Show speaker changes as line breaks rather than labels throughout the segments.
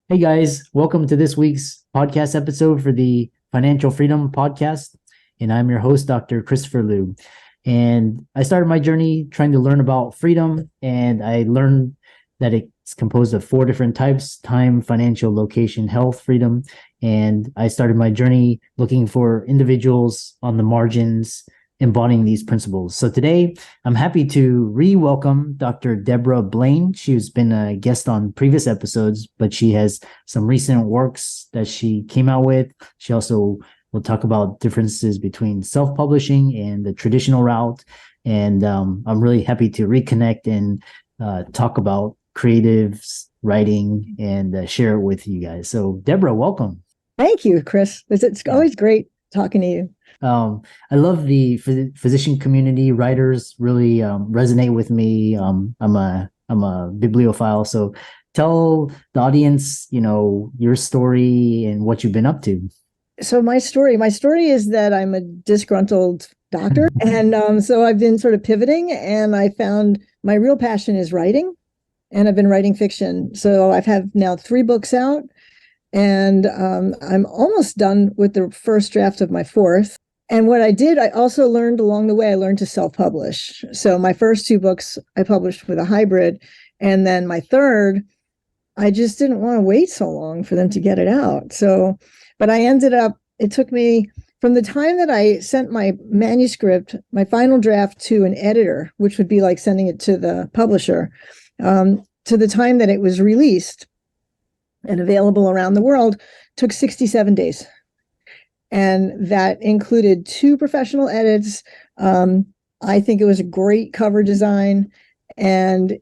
Hey guys, welcome to this week's podcast episode for the Financial Freedom Podcast. And I'm your host, Dr. Christopher Liu. And I started my journey trying to learn about freedom, and I learned that it's composed of four different types: time, financial, location, health, freedom. And I started my journey looking for individuals on the margins embodying these principles. So today, I'm happy to re-welcome Dr. Debra Blaine. She's been a guest on previous episodes, but she has some recent works that she came out with. She also will talk about differences between self-publishing and the traditional route. And I'm really happy to reconnect and talk about creatives, writing, and share it with you guys. So, Debra, welcome.
Thank you, Chris. It's always great talking to you.
I love the physician community. Writers really resonate with me. I'm a bibliophile, so tell the audience, your story and what you've been up to.
So my story is that I'm a disgruntled doctor, and so I've been sort of pivoting, and I found my real passion is writing, and I've been writing fiction. So I've had now 3 books out, and I'm almost done with the first draft of my fourth. And what I did, I also learned along the way, I learned to self-publish. So my first 2 books I published with a hybrid, and then my third, I just didn't want to wait so long for them to get it out. So, but I ended up, it took me from the time that I sent my manuscript, my final draft to an editor, which would be like sending it to the publisher, to the time that it was released and available around the world, took 67 days. And that included 2 professional edits. I think it was a great cover design, and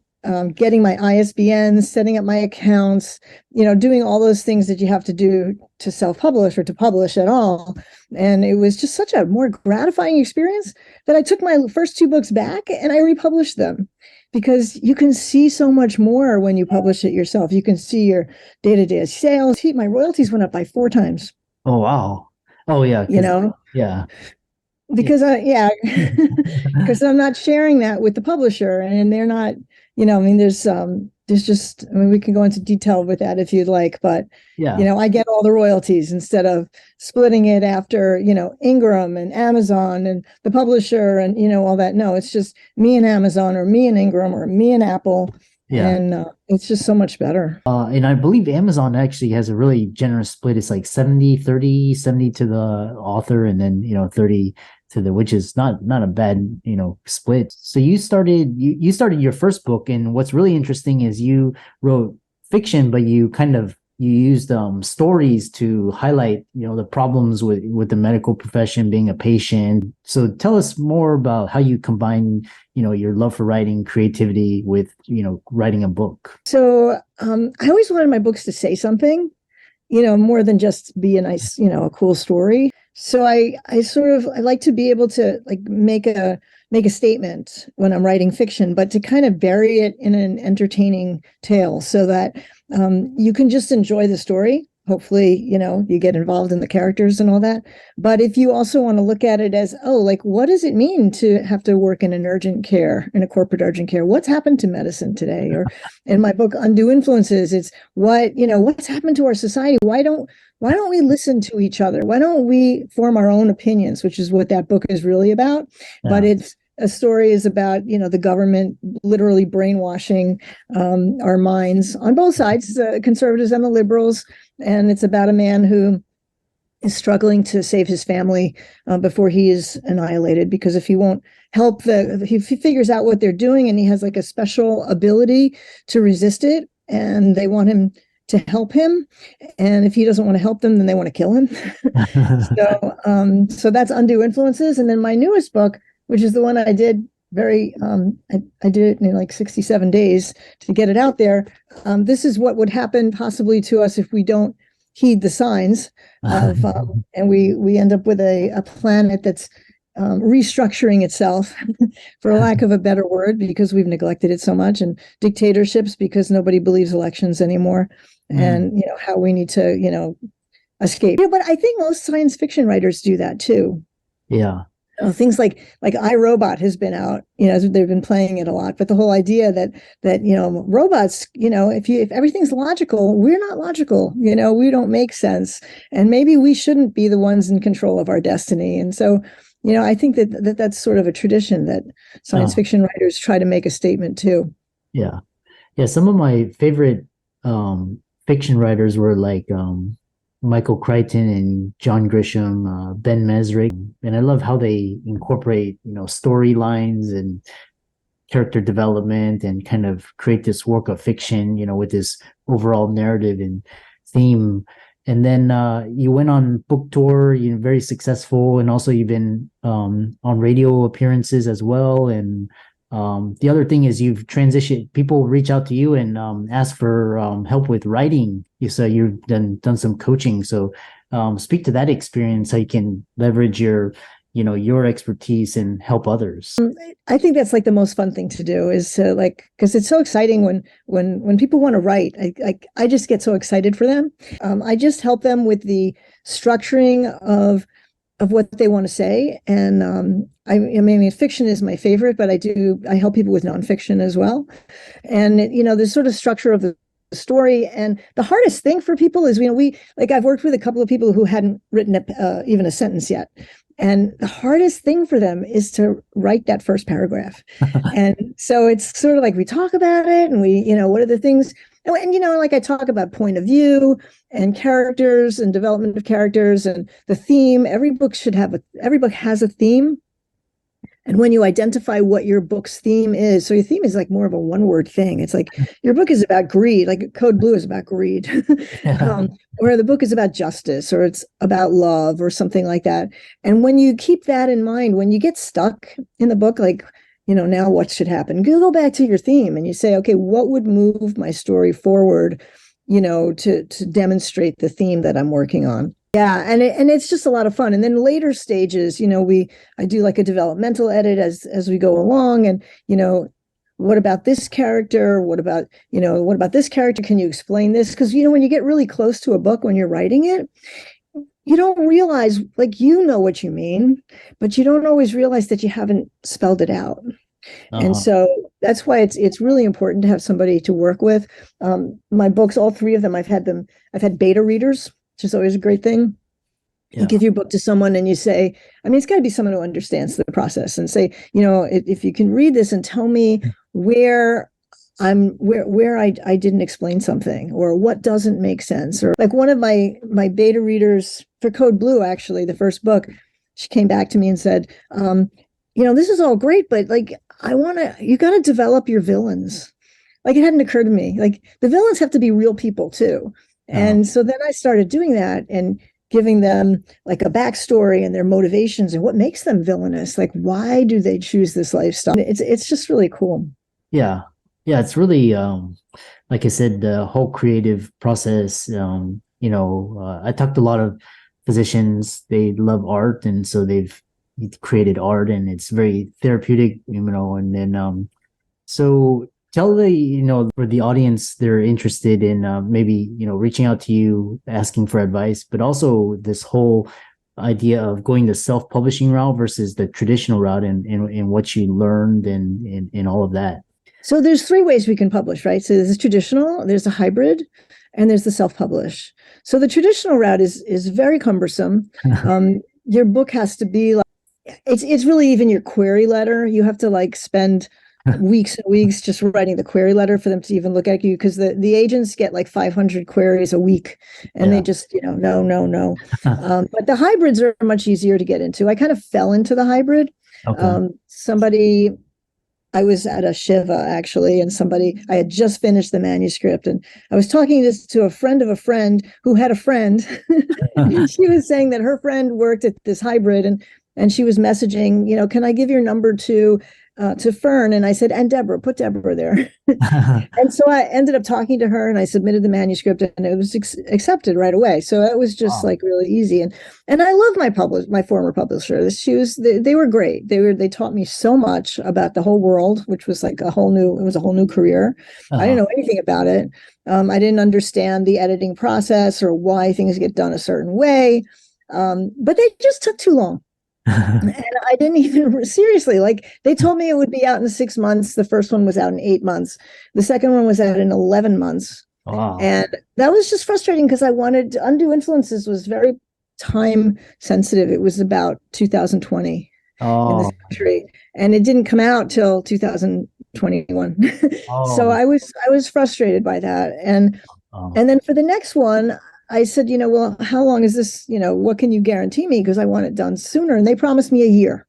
getting my ISBNs, setting up my accounts, doing all those things that you have to do to self-publish or to publish at all. And it was just such a more gratifying experience that I took my first 2 books back and I republished them, because you can see so much more when you publish it yourself. You can see your day-to-day sales. My royalties went up by 4 times.
Oh wow! Oh yeah,
you know
yeah,
because because I'm not sharing that with the publisher, and they're not, I mean, there's just, I mean, we can go into detail with that if you'd like, but
yeah.
I get all the royalties instead of splitting it after, Ingram and Amazon and the publisher and, all that. No, it's just me and Amazon, or me and Ingram, or me and Apple.
Yeah.
And it's just so much better.
And I believe Amazon actually has a really generous split. It's like 70-30, 70 to the author, and then, 30 to the, which is not a bad, split. So you started your first book, and what's really interesting is you wrote fiction, but you used stories to highlight, the problems with the medical profession, being a patient. So tell us more about how you combine, your love for writing, creativity with, writing a book.
So I always wanted my books to say something, more than just be a nice, a cool story. So I like to be able to like make a statement when I'm writing fiction, but to kind of bury it in an entertaining tale so that you can just enjoy the story. Hopefully, you get involved in the characters and all that. But if you also want to look at it as, oh, like, what does it mean to have to work in a corporate urgent care? What's happened to medicine today? Or in my book, Undue Influences, it's what's happened to our society? Why don't we listen to each other? Why don't we form our own opinions, which is what that book is really about? Yeah. But a story is about, the government literally brainwashing our minds on both sides, the conservatives and the liberals. And it's about a man who is struggling to save his family before he is annihilated, because if he won't help he figures out what they're doing, and he has like a special ability to resist it, and they want him to help him. And if he doesn't want to help them, then they want to kill him. So that's Undue Influences. And then my newest book, which is the one I did I did it in like 67 days to get it out there. This is what would happen possibly to us if we don't heed the signs of, and we end up with a planet that's restructuring itself, for lack of a better word, because we've neglected it so much, and dictatorships because nobody believes elections anymore, and how we need to escape. But I think most science fiction writers do that too.
Yeah.
Things like iRobot has been out, they've been playing it a lot, but the whole idea that robots, if everything's logical, we're not logical, we don't make sense, and maybe we shouldn't be the ones in control of our destiny. And so I think that's sort of a tradition that science fiction writers try to make a statement too.
Yeah. Yeah, some of my favorite fiction writers were like Michael Crichton and John Grisham, Ben Mesrick, and I love how they incorporate storylines and character development and kind of create this work of fiction, with this overall narrative and theme. And then you went on book tour, very successful, and also you've been on radio appearances as well. And the other thing is you've transitioned. People reach out to you and ask for help with writing. So you've done some coaching. So speak to that experience, how you can leverage your expertise and help others.
I think that's like the most fun thing to do, is to because it's so exciting when people want to write. I just get so excited for them. I just help them with the structuring of what they want to say. And I mean, fiction is my favorite, but I help people with nonfiction as well. And the sort of structure of the story. And the hardest thing for people is, I've worked with a couple of people who hadn't written even a sentence yet. And the hardest thing for them is to write that first paragraph. And so it's sort of like we talk about it, and what are the things, and I talk about point of view and characters and development of characters and the theme. Every book has a theme. And when you identify what your book's theme is, so your theme is like more of a one-word thing. It's like your book is about greed, like Code Blue is about greed, or the book is about justice, or it's about love, or something like that. And when you keep that in mind, when you get stuck in the book, now what should happen? You go back to your theme and you say, okay, what would move my story forward, to demonstrate the theme that I'm working on. Yeah, and it's just a lot of fun. And then later stages, I do like a developmental edit as we go along, and what about this character? What about this character? Can you explain this? Because when you get really close to a book when you're writing it, you don't realize, what you mean, but you don't always realize that you haven't spelled it out. And so that's why it's really important to have somebody to work with. My books, all three of them, I've had beta readers, which is always a great thing. Yeah. You give your book to someone and you say, it's got to be someone who understands the process, and say, if you can read this and tell me where I didn't explain something, or what doesn't make sense. Or like one of my beta readers for Code Blue, actually, the first book, she came back to me and said, this is all great, but you got to develop your villains. It hadn't occurred to me, the villains have to be real people too. And so then I started doing that and giving them a backstory and their motivations and what makes them villainous. Why do they choose this lifestyle? It's just really cool.
Yeah. Yeah. It's really, like I said, the whole creative process. I talked to a lot of physicians. They love art. And so they've created art, and it's very therapeutic, and then, so tell for the audience, they're interested in maybe reaching out to you, asking for advice, but also this whole idea of going the self-publishing route versus the traditional route, and what you learned and all of that.
So there's three ways we can publish, right? So there's traditional, there's a hybrid, and there's the self-publish. So the traditional route is very cumbersome. Your book has to be it's really even your query letter. You have to spend weeks and weeks just writing the query letter for them to even look at you, because the agents get 500 queries a week, and they just no. But the hybrids are much easier to get into. I kind of fell into the hybrid. Okay. I was at a Shiva, actually, and I had just finished the manuscript, and I was talking to a friend of a friend who had a friend. She was saying that her friend worked at this hybrid, and she was messaging, can I give your number to Fern? And I said, and Debra, put Debra there. And so I ended up talking to her, and I submitted the manuscript, and it was accepted right away. So it was just really easy. And I love my former publisher. They were great. They taught me so much about the whole world, which was a whole new career. I didn't know anything about it. I didn't understand the editing process or why things get done a certain way. But they just took too long. And I didn't even seriously, like they told me it would be out in 6 months. The first one was out in 8 months. The second one was out in 11 months.
Wow.
And that was just frustrating because I wanted Undue Influences was very time sensitive. It was about 2020 in this
Oh,
country, and it didn't come out till 2021. So
oh,
I was frustrated by that.
oh,
And then for the next one, I said, well, how long is this? What can you guarantee me? Because I want it done sooner. And they promised me a year.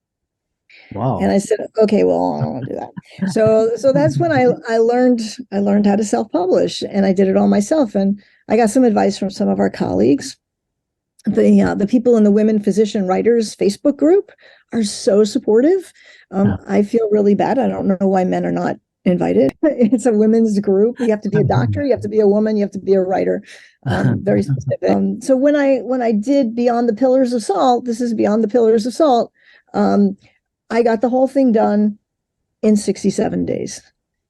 And
wow.
I said, okay, well, I don't want to do that. So that's when I learned how to self-publish, and I did it all myself. And I got some advice from some of our colleagues. The people in the Women Physician Writers Facebook group are so supportive. I feel really bad. I don't know why men are not invited. It's a women's group. You have to be a doctor, you have to be a woman, you have to be a writer. Very specific. So when I did Beyond the Pillars of Salt, this is Beyond the Pillars of Salt. I got the whole thing done in 67 days.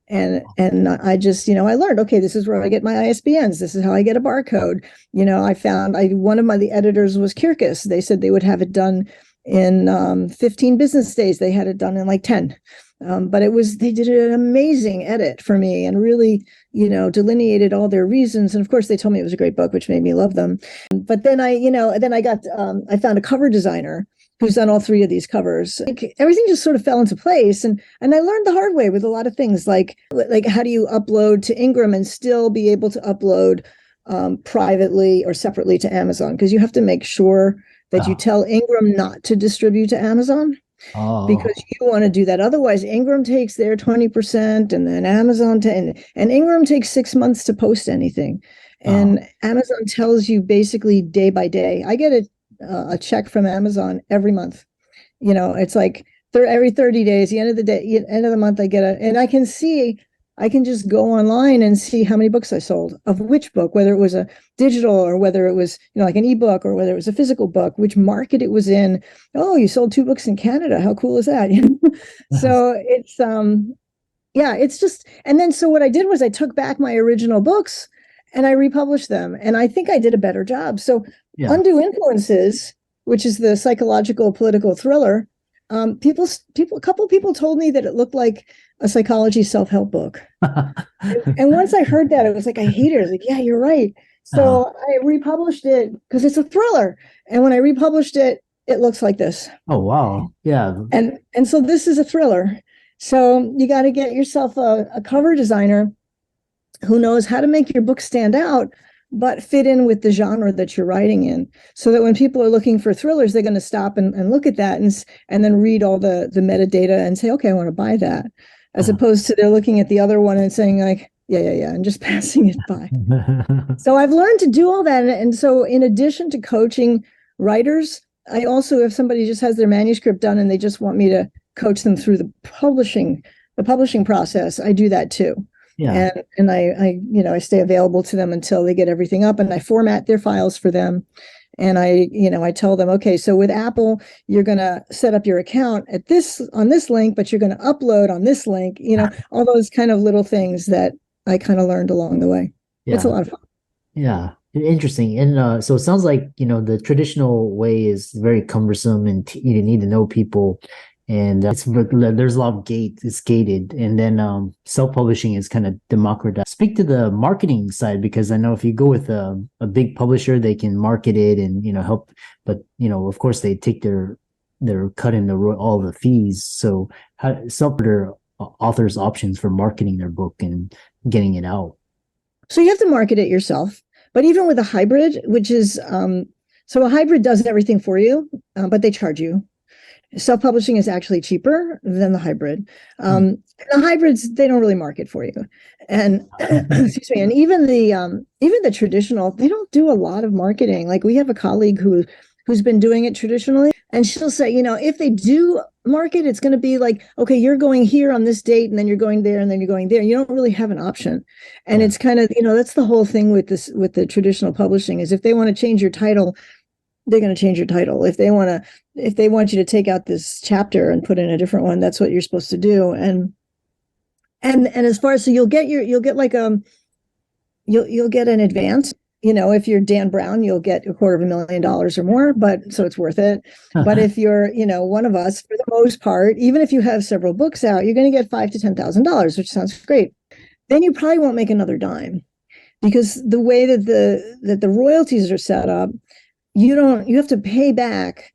And I just, I learned, okay, this is where I get my ISBNs. This is how I get a barcode. I found one of the editors was Kirkus. They said they would have it done in 15 business days. They had it done in like 10. But they did an amazing edit for me and really, delineated all their reasons. And of course, they told me it was a great book, which made me love them. But then I found a cover designer who's done all three of these covers. Like, everything just sort of fell into place. And I learned the hard way with a lot of things, like how do you upload to Ingram and still be able to upload privately or separately to Amazon? Because you have to make sure that you tell Ingram not to distribute to Amazon,
Oh,
because you want to do that. Otherwise, Ingram takes their 20% and then Amazon and Ingram takes 6 months to post anything.
oh,
And Amazon tells you basically day by day. I get a check from Amazon every month. It's like every 30 days, the end of the day, end of the month, and I can just go online and see how many books I sold of which book, whether it was a digital or whether it was, like an ebook or whether it was a physical book, which market it was in. Oh, you sold 2 books in Canada. How cool is that? So yeah, it's just, and then so what I did was I took back my original books and I republished them. And I think I did a better job. So
yeah.
Undue Influences, which is the psychological political thriller, a couple of people told me that it looked like a psychology self-help book. And once I heard that, it was like, I hate it. I was like, yeah, you're right.
Uh,
So I republished it because it's a thriller. And when I republished it, it looks like this.
oh, wow. Yeah.
And so this is a thriller. So you got to get yourself a cover designer who knows how to make your book stand out, but fit in with the genre that you're writing in, so that when people are looking for thrillers, they're going to stop and look at that and then read all the metadata and say, okay, I want to buy that, as opposed to they're looking at the other one and saying like, yeah, and just passing it by. So I've learned to do all that. And so in addition to coaching writers, I also, if somebody just has their manuscript done and they just want me to coach them through the publishing process, I do that too.
Yeah.
And I stay available to them until they get everything up, and I format their files for them. And I tell them, okay, so with Apple, you're going to set up your account on this link, but you're going to upload on this link, all those kind of little things that I kind of learned along the way. It's a
Yeah.
lot of fun.
Yeah. Interesting. And so it sounds like, the traditional way is very cumbersome and you need to know people. And there's a lot of it's gated. And then self-publishing is kind of democratized. Speak to the marketing side, because I know if you go with a big publisher, they can market it and, help. But, of course, they take their cut in all the fees. So how authors options for marketing their book and getting it out?
So you have to market it yourself. But even with a hybrid, which is, so a hybrid does everything for you, but they charge you. Self-publishing is actually cheaper than the hybrid. The hybrids, they don't really market for you. And excuse me, and even the traditional, they don't do a lot of marketing. Like, we have a colleague who's been doing it traditionally, and she'll say, if they do market, it's going to be like, okay, you're going here on this date, and then you're going there, and then you're going there. You don't really have an option. And it's kind of, that's the whole thing with the traditional publishing, is if they want to change your title, they're going to change your title. If they want you to take out this chapter and put in a different one, that's what you're supposed to do. And as far as, so you'll get an advance, if you're Dan Brown, you'll get $250,000 or more, but so it's worth it. But if you're, one of us, for the most part, even if you have several books out, you're going to get $5,000 to $10,000, which sounds great. Then you probably won't make another dime, because the way that the royalties are set up, you have to pay back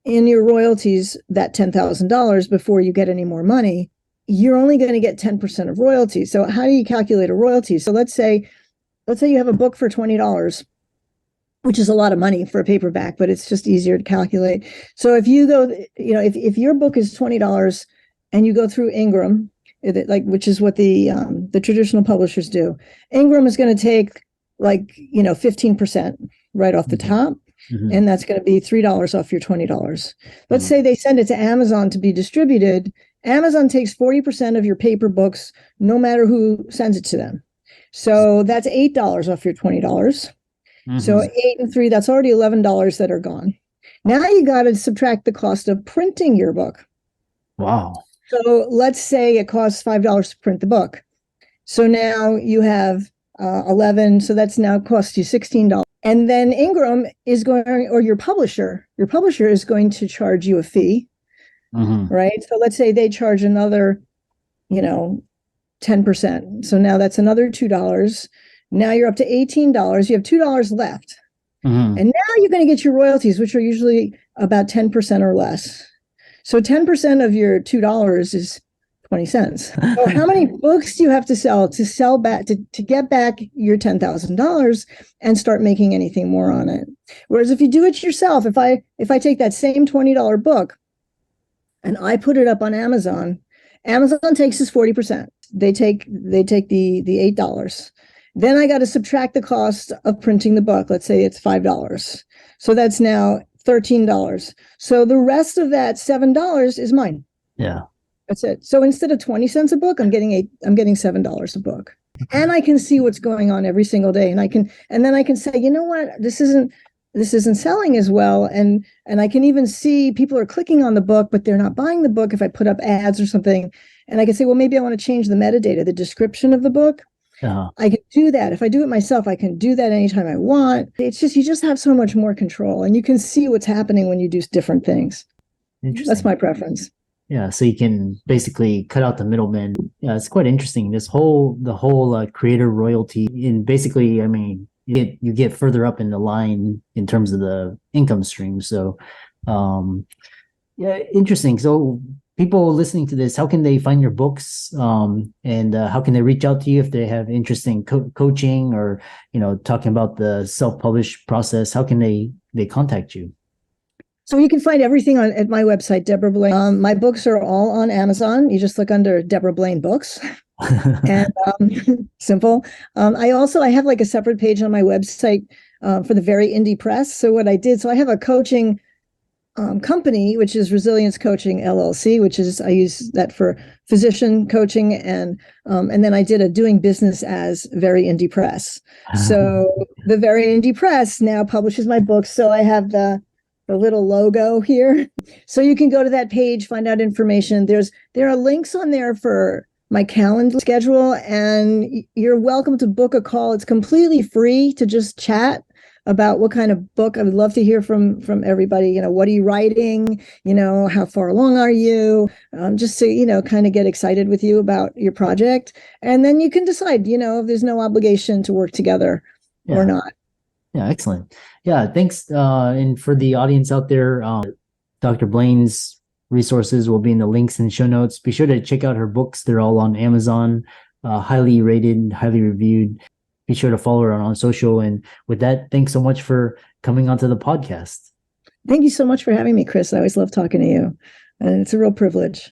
in your royalties that $10,000 before you get any more money. You're only going to get 10% of royalties. So how do you calculate a royalty? So let's say you have a book for $20, which is a lot of money for a paperback, but it's just easier to calculate. So if you go, if your book is $20 and you go through Ingram, which is what the traditional publishers do, Ingram is going to take 15% right off the top. Mm-hmm. And that's going to be $3 off your $20. Let's say they send it to Amazon to be distributed. Amazon takes 40% of your paper books, no matter who sends it to them. So that's $8 off your $20. Mm-hmm. So 8 and 3, that's already $11 that are gone. Now you got to subtract the cost of printing your book.
Wow.
So let's say it costs $5 to print the book. So now you have 11. So that's now cost you $16. And then Ingram is going, or your publisher is going to charge you a fee, right? So let's say they charge another, 10%. So now that's another $2. Now you're up to $18. You have $2 left. And now you're going to get your royalties, which are usually about 10% or less. So 10% of your $2 is 20 cents. So how many books do you have to sell back to get back your $10,000 and start making anything more on it? Whereas if you do it yourself, if I take that same $20 book and I put it up on Amazon, Amazon takes his 40%. They take the $8. Then I got to subtract the cost of printing the book. Let's say it's $5. So that's now $13. So the rest of that $7 is mine.
Yeah.
That's it. So instead of 20 cents a book, I'm getting $7 a book. And I can see what's going on every single day. And then I can say, you know what, this isn't selling as well. And I can even see people are clicking on the book, but they're not buying the book if I put up ads or something. And I can say, well, maybe I want to change the metadata, the description of the book. I can do that. If I do it myself, I can do that anytime I want. It's just, you just have so much more control, and you can see what's happening when you do different things. That's my preference.
Yeah, so you can basically cut out the middleman. Yeah, it's quite interesting. The whole creator royalty, and basically, I mean, you get further up in the line in terms of the income stream. So, yeah, interesting. So, people listening to this, how can they find your books, and how can they reach out to you if they have interest in coaching or talking about the self-published process? How can they contact you?
So you can find everything at my website, Debra Blaine. My books are all on Amazon. You just look under Debra Blaine Books. And simple. I have like a separate page on my website for the Very Indie Press. So I have a coaching company, which is Resilience Coaching LLC, I use that for physician coaching, and then I did a doing business as Very Indie Press. So the Very Indie Press now publishes my books. So I have the little logo here. So you can go to that page, find out information. There are links on there for my calendar schedule, and you're welcome to book a call. It's completely free to just chat about what kind of book. I would love to hear from everybody. What are you writing? How far along are you? Just to, kind of get excited with you about your project. And then you can decide, if there's no obligation to work together or not.
Yeah, excellent. Yeah, thanks. And for the audience out there, Dr. Blaine's resources will be in the links and show notes. Be sure to check out her books. They're all on Amazon, highly rated, highly reviewed. Be sure to follow her on social. And with that, thanks so much for coming onto the podcast.
Thank you so much for having me, Chris. I always love talking to you. And it's a real privilege.